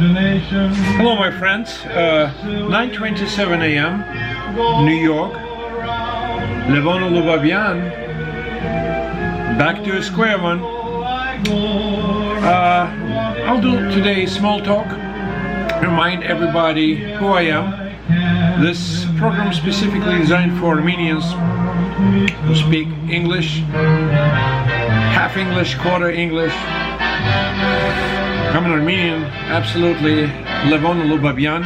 Hello my friends, 9:27 a.m. New York, Levon Ulubabian, back to square one. I'll do today small talk, remind everybody who I am. This program specifically designed for Armenians who speak English, half English, quarter English. I'm an Armenian, absolutely, Levon Ulubabian.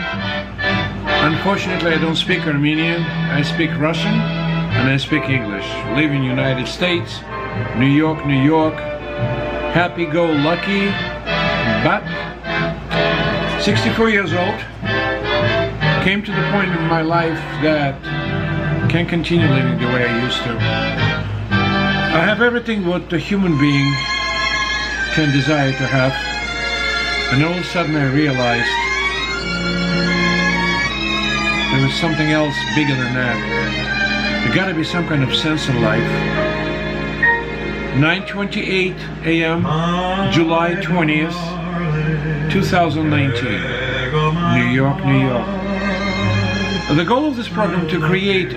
Unfortunately, I don't speak Armenian. I speak Russian and I speak English. Live in United States, New York, New York. Happy-go-lucky, but 64 years old. Came to the point in my life that I can't continue living the way I used to. I have everything what a human being can desire to have. And all of a sudden I realized there was something else bigger than that. There gotta be some kind of sense in life. 9:28 a.m. July 20th, 2019. New York, New York. The goal of this program to create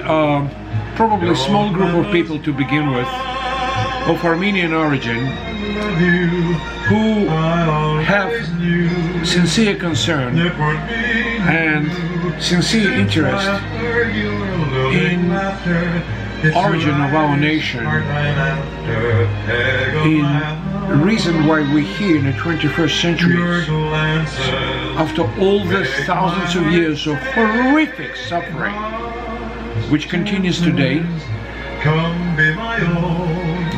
probably a small group of people to begin with of Armenian origin who have sincere concern and sincere interest in origin of our nation, in reason why we're here in the 21st century after all these thousands of years of horrific suffering which continues today.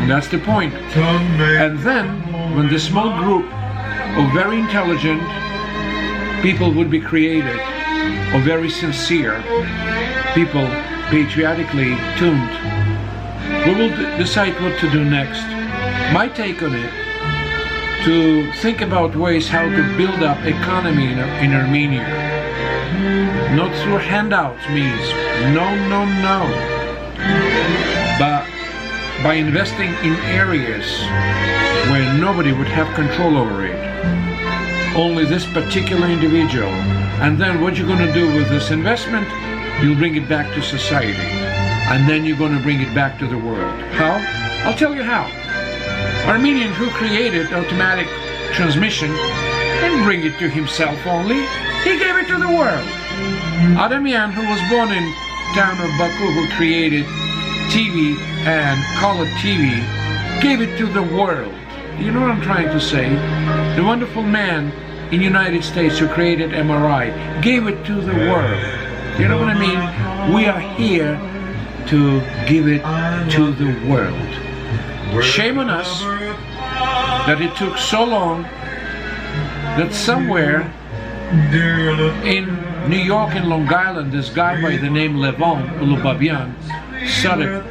And that's the point. And then when the small group of very intelligent people would be created, or very sincere people, patriotically tuned, we will decide what to do next. My take on it, to think about ways how to build up economy in Armenia. Not through handouts means, no, but by investing in areas where nobody would have control over it. Only this particular individual. And then what you're going to do with this investment, you'll bring it back to society. And then you're going to bring it back to the world. How? I'll tell you how. Armenian who created automatic transmission didn't bring it to himself only, he gave it to the world. Armenian who was born in town of Baku, who created TV and color TV, gave it to the world. You know what I'm trying to say? The wonderful man in United States who created MRI gave it to the world. You know what I mean? We are here to give it to the world. Shame on us that it took so long that somewhere in New York and Long Island, this guy by the name Levon Ulubabian started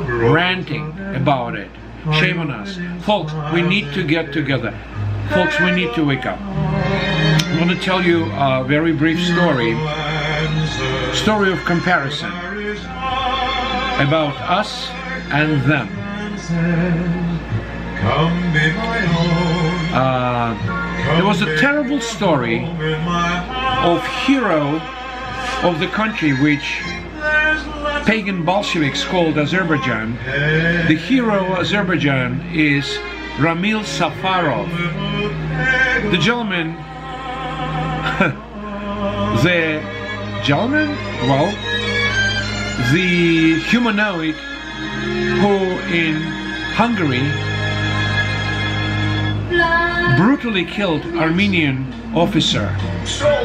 ranting about it. Shame on us. Folks, we need to get together. Folks, we need to wake up. I'm going to tell you a very brief story of comparison about us and them. There was a terrible story of hero of the country which pagan Bolsheviks called Azerbaijan. The hero of Azerbaijan is Ramil Safarov. The gentleman, the humanoid who in Hungary brutally killed Armenian officer.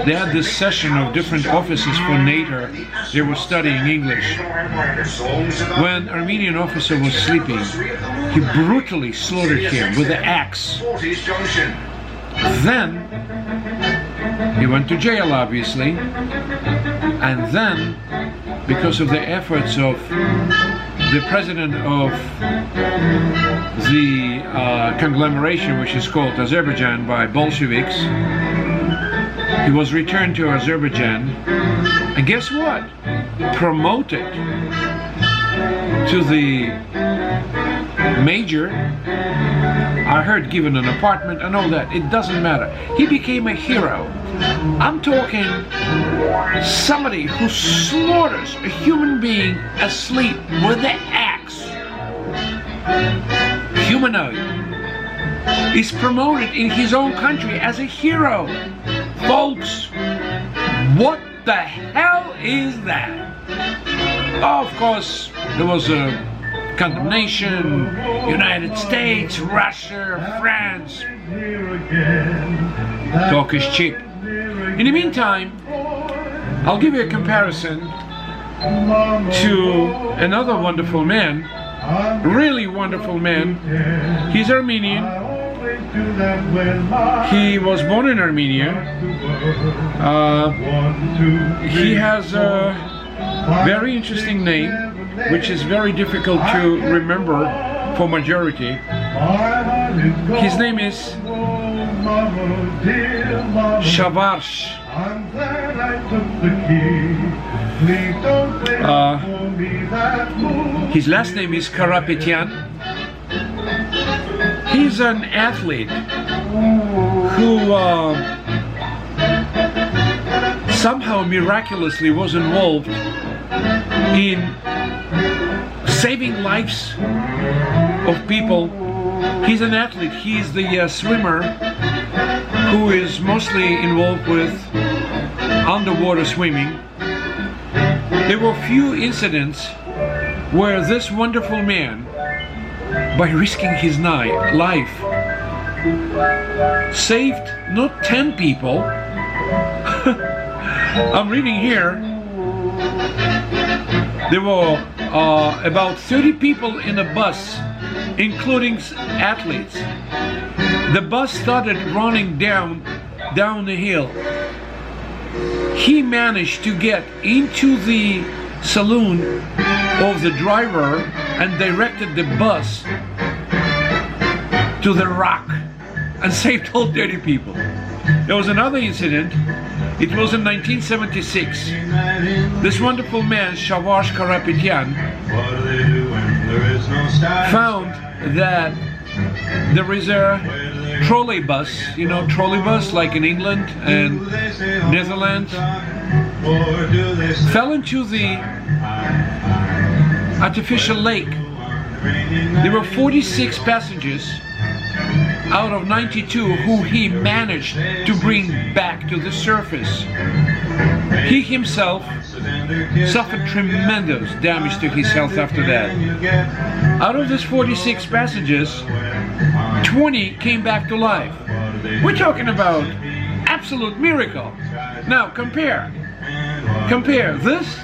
They had this session of different officers from NATO. They were studying English. When Armenian officer was sleeping, he brutally slaughtered him with an axe. Then he went to jail, obviously, and then because of the efforts of the president of the conglomeration which is called Azerbaijan by Bolsheviks, he was returned to Azerbaijan, and guess what? Promoted to the major, I heard given an apartment and all that. It doesn't matter. He became a hero. I'm talking somebody who slaughters a human being asleep with the axe. Humanoid. Is promoted in his own country as a hero. Folks, what the hell is that? Oh, of course, there was a condemnation, United States, Russia, France. Talk is cheap. In the meantime, I'll give you a comparison to another wonderful man, really wonderful man. He's Armenian. He was born in Armenia. He has a very interesting name, which is very difficult to remember for majority. His name is Shavarsh. His last name is Karapetyan. He's an athlete who somehow miraculously was involved in saving lives of people. He's an athlete. He's the swimmer who is mostly involved with underwater swimming. There were few incidents where this wonderful man, by risking his life, saved not 10 people. I'm reading here, there were about 30 people in a bus, including athletes. The bus started running down the hill. He managed to get into the saloon of the driver and directed the bus to the rock and saved all 30 people. There was another incident. It was in 1976. This wonderful man, Shavarsh Karapetyan, found that there is a trolley bus, you know, trolley bus like in England and Netherlands, fell into the artificial lake. There were 46 passengers out of 92 who he managed to bring back to the surface. He himself suffered tremendous damage to his health after that. Out of these 46 passengers, 20 came back to life. We're talking about absolute miracle. Now compare this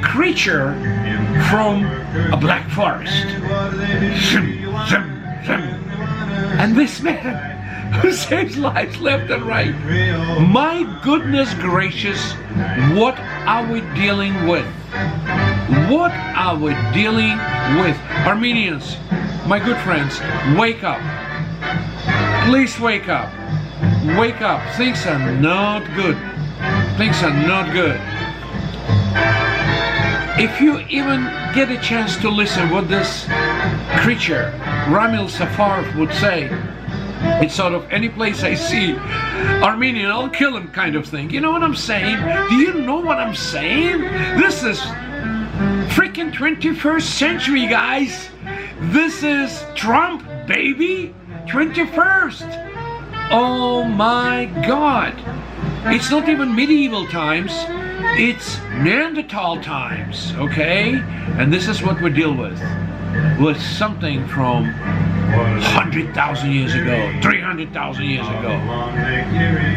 creature from a black forest and this man who saves lives left and right. My goodness gracious, what are we dealing with? What are we dealing with? Armenians, my good friends, wake up. Please wake up. Wake up. Things are not good. Things are not good. If you even get a chance to listen what this creature, Ramil Safarov, would say, it's sort of any place I see Armenian, I'll kill him kind of thing. You know what I'm saying? Do you know what I'm saying? This is freaking 21st century, guys. This is Trump, baby. 21st. Oh my God. It's not even medieval times. It's Neanderthal times, okay? And this is what we deal with something from 100,000 years ago, 300,000 years ago.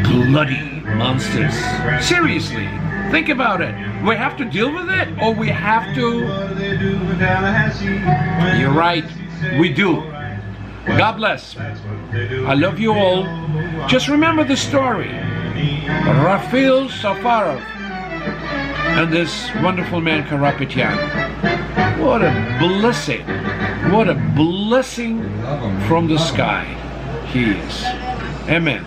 Bloody monsters. Seriously, think about it. We have to deal with it, or we have to... You're right, we do. God bless. I love you all. Just remember the story. Ramil Safarov and this wonderful man Karapetyan. What a blessing. What a blessing from the sky he is. Amen.